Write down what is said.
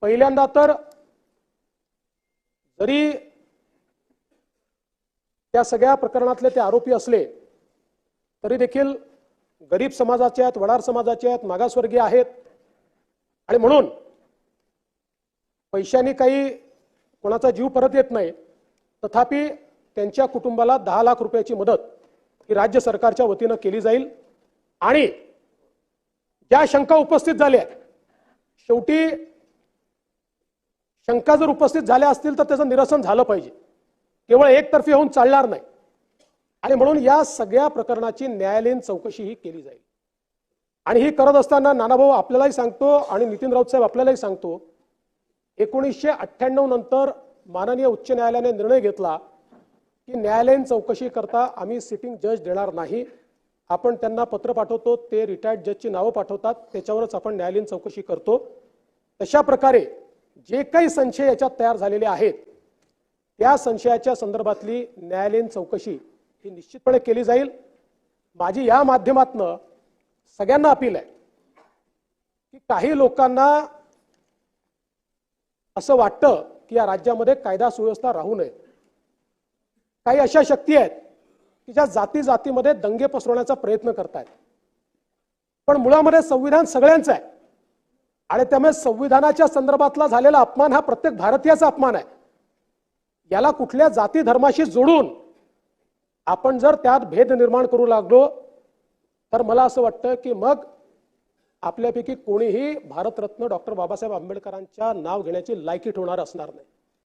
पहिल्यांदा तर जरी त्या सगळ्या प्रकरणातले ते आरोपी असले तरी देखील गरीब समाजाचे आहेत, वडार समाजाचे आहेत, मागासवर्गीय आहेत आणि म्हणून पैशांनी काही कोणाचा जीव परत येत नाही। तथापि त्यांच्या कुटुंबाला 10 लाख रुपयाची मदत ही राज्य सरकारच्या वतीने केली जाईल। आणि ज्या शंका उपस्थित झाल्या, शेवटी शंका जर उपस्थित झाल्या असतील तर त्याचं निरसन झालं पाहिजे, केवळ एकतर्फी होऊन चालणार नाही। आणि म्हणून या सगळ्या प्रकरणाची न्यायालयीन चौकशी ही केली जाईल। आणि ही करत असताना नानाभाऊ आपल्यालाही सांगतो आणि नितीन राऊत साहेब आपल्यालाही सांगतो, 1998 नंतर माननीय उच्च न्यायालयाने निर्णय घेतला की न्यायालयीन चौकशी करता आम्ही सिटिंग जज देणार नाही। आपण त्यांना पत्र पाठवतो, ते रिटायर्ड जजची नावं पाठवतात, त्याच्यावरच आपण न्यायालयीन चौकशी करतो। तशा प्रकारे जे काही संशय याच्यात तयार झालेले आहेत त्या संशयाच्या संदर्भातली न्यायालयीन चौकशी ही निश्चितपणे केली जाईल। माझी या माध्यमातून सगळ्यांना अपील आहे की काही लोकांना असं वाटतं की या राज्यामध्ये कायदा सुव्यवस्था राहू नये। काही अशा शक्ती आहेत की ज्या जाती जातीमध्ये दंगे पसरवण्याचा प्रयत्न करतात, पण मुळामध्ये संविधान सगळ्यांचं आहे आणि त्यामुळे संविधानाच्या संदर्भातला झालेला अपमान हा प्रत्येक भारतीयाचा अपमान आहे। याला कुठल्या जाती धर्माशी जोडून आपण जर त्यात भेद निर्माण करू लागलो तर मला असं वाटतं की मग आपल्यापैकी कोणीही भारतरत्न डॉक्टर बाबासाहेब आंबेडकरांच्या नाव घेण्याची लायकी ठेवणार असणार नाही।